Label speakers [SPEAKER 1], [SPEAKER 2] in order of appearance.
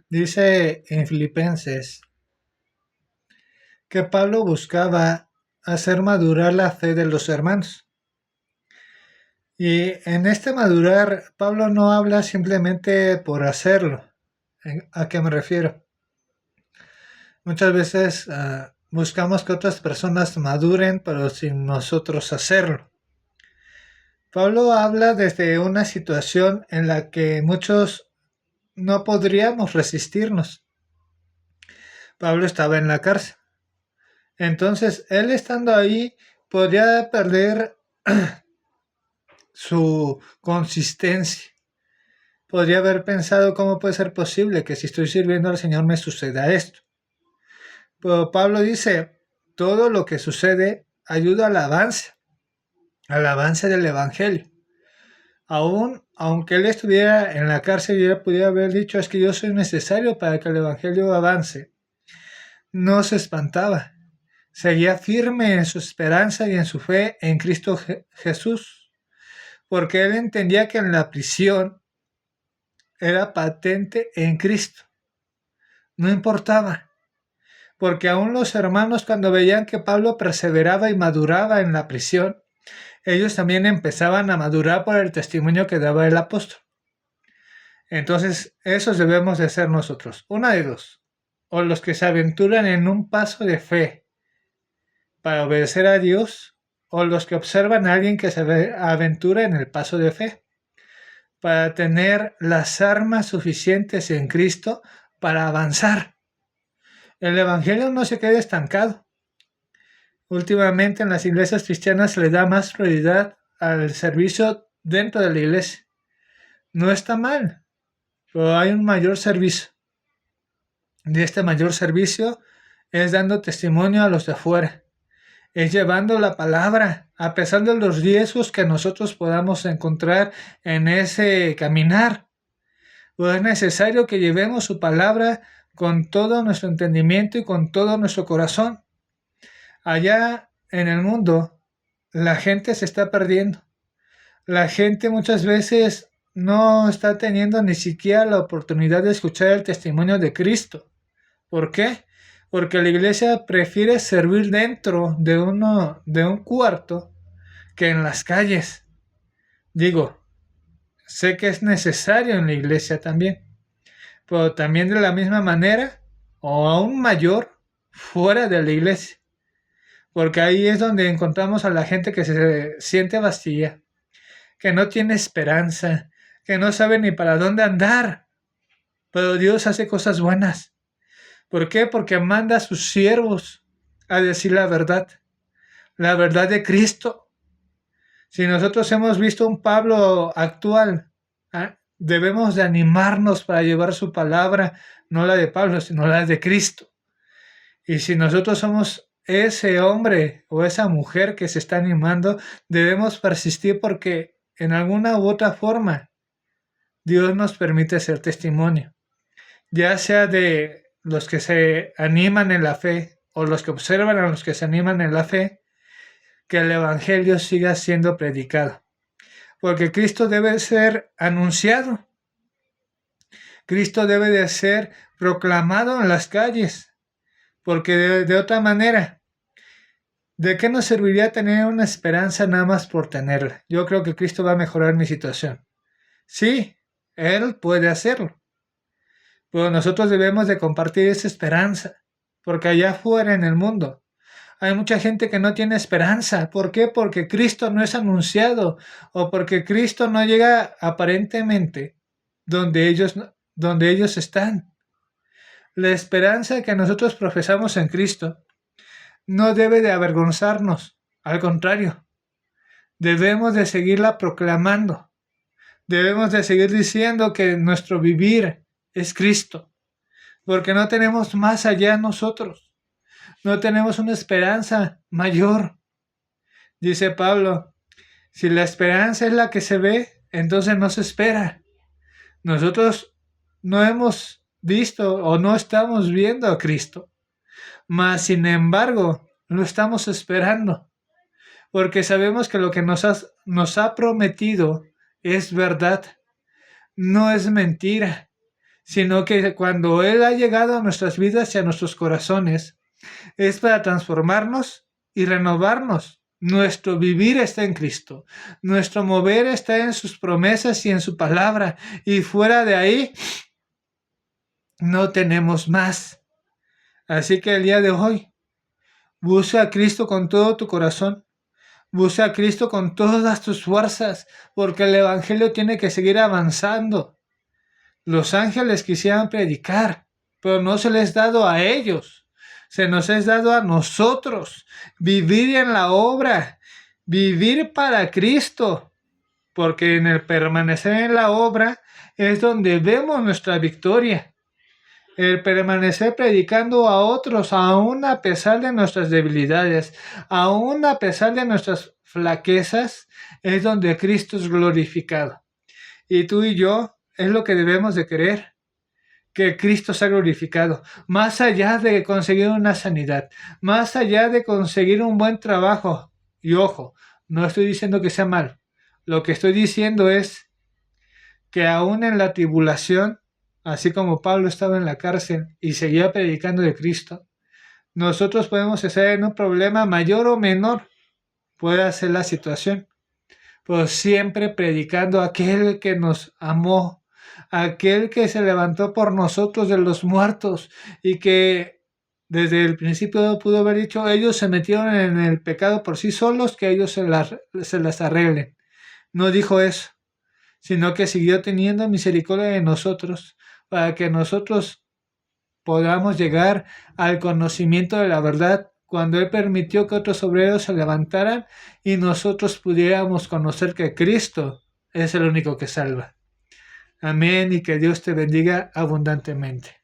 [SPEAKER 1] Dice en Filipenses que Pablo buscaba hacer madurar la fe de los hermanos. Y en este madurar, Pablo no habla simplemente por hacerlo. ¿A qué me refiero? Muchas veces buscamos que otras personas maduren, pero sin nosotros hacerlo. Pablo habla desde una situación en la que muchos no podríamos resistirnos. Pablo estaba en la cárcel. Entonces, él estando ahí podría perder su consistencia. Podría haber pensado cómo puede ser posible que si estoy sirviendo al Señor me suceda esto. Pero Pablo dice, todo lo que sucede ayuda al avance del Evangelio. Aunque él estuviera en la cárcel y él pudiera haber dicho, es que yo soy necesario para que el Evangelio avance, no se espantaba. Seguía firme en su esperanza y en su fe en Cristo Jesús, porque él entendía que en la prisión era patente en Cristo. No importaba, porque aún los hermanos cuando veían que Pablo perseveraba y maduraba en la prisión, ellos también empezaban a madurar por el testimonio que daba el apóstol. Entonces, esos debemos de ser nosotros. Una de dos. O los que se aventuran en un paso de fe para obedecer a Dios, o los que observan a alguien que se aventura en el paso de fe para tener las armas suficientes en Cristo para avanzar. El Evangelio no se queda estancado. Últimamente en las iglesias cristianas se le da más prioridad al servicio dentro de la iglesia. No está mal, pero hay un mayor servicio. Y este mayor servicio es dando testimonio a los de afuera. Es llevando la palabra, a pesar de los riesgos que nosotros podamos encontrar en ese caminar. Pues es necesario que llevemos su palabra con todo nuestro entendimiento y con todo nuestro corazón. Allá en el mundo, la gente se está perdiendo. La gente muchas veces no está teniendo ni siquiera la oportunidad de escuchar el testimonio de Cristo. ¿Por qué? Porque la iglesia prefiere servir dentro de un cuarto que en las calles. Digo, sé que es necesario en la iglesia también, pero también de la misma manera o aún mayor fuera de la iglesia. Porque ahí es donde encontramos a la gente que se siente vacía, que no tiene esperanza, que no sabe ni para dónde andar. Pero Dios hace cosas buenas. ¿Por qué? Porque manda a sus siervos a decir la verdad de Cristo. Si nosotros hemos visto un Pablo actual, debemos de animarnos para llevar su palabra, no la de Pablo, sino la de Cristo. Y si nosotros somos ese hombre o esa mujer que se está animando, debemos persistir porque en alguna u otra forma Dios nos permite ser testimonio, ya sea de los que se animan en la fe o los que observan a los que se animan en la fe, que el Evangelio siga siendo predicado. Porque Cristo debe ser anunciado. Cristo debe de ser proclamado en las calles. Porque de otra manera, ¿de qué nos serviría tener una esperanza nada más por tenerla? Yo creo que Cristo va a mejorar mi situación. Sí, Él puede hacerlo. Pero nosotros debemos de compartir esa esperanza. Porque allá afuera en el mundo hay mucha gente que no tiene esperanza. ¿Por qué? Porque Cristo no es anunciado o porque Cristo no llega aparentemente donde ellos están. La esperanza que nosotros profesamos en Cristo no debe de avergonzarnos. Al contrario, debemos de seguirla proclamando. Debemos de seguir diciendo que nuestro vivir es Cristo. Porque no tenemos más allá nosotros. No tenemos una esperanza mayor. Dice Pablo, si la esperanza es la que se ve, entonces no se espera. Nosotros no hemos visto o no estamos viendo a Cristo, mas sin embargo lo estamos esperando, porque sabemos que lo que nos ha prometido es verdad, no es mentira. sino que cuando Él ha llegado a nuestras vidas y a nuestros corazones, es para transformarnos y renovarnos. Nuestro vivir está en Cristo. Nuestro mover está en sus promesas y en su palabra. Y fuera de ahí, no tenemos más. Así que el día de hoy, busca a Cristo con todo tu corazón. Busca a Cristo con todas tus fuerzas, porque el Evangelio tiene que seguir avanzando. Los ángeles quisieran predicar, pero no se les ha dado a ellos. Se nos es dado a nosotros vivir en la obra, vivir para Cristo, porque en el permanecer en la obra es donde vemos nuestra victoria. El permanecer predicando a otros, aún a pesar de nuestras debilidades, aún a pesar de nuestras flaquezas, es donde Cristo es glorificado. Y tú y yo es lo que debemos de querer, que Cristo sea glorificado, más allá de conseguir una sanidad, más allá de conseguir un buen trabajo. Y ojo, no estoy diciendo que sea mal, lo que estoy diciendo es que aún en la tribulación, así como Pablo estaba en la cárcel y seguía predicando de Cristo, nosotros podemos estar en un problema mayor o menor, puede ser la situación, pero siempre predicando a aquel que nos amó, aquel que se levantó por nosotros de los muertos y que desde el principio pudo haber dicho, ellos se metieron en el pecado por sí solos, que ellos se las arreglen. No dijo eso, sino que siguió teniendo misericordia de nosotros para que nosotros podamos llegar al conocimiento de la verdad, cuando Él permitió que otros obreros se levantaran y nosotros pudiéramos conocer que Cristo es el único que salva. Amén, y que Dios te bendiga abundantemente.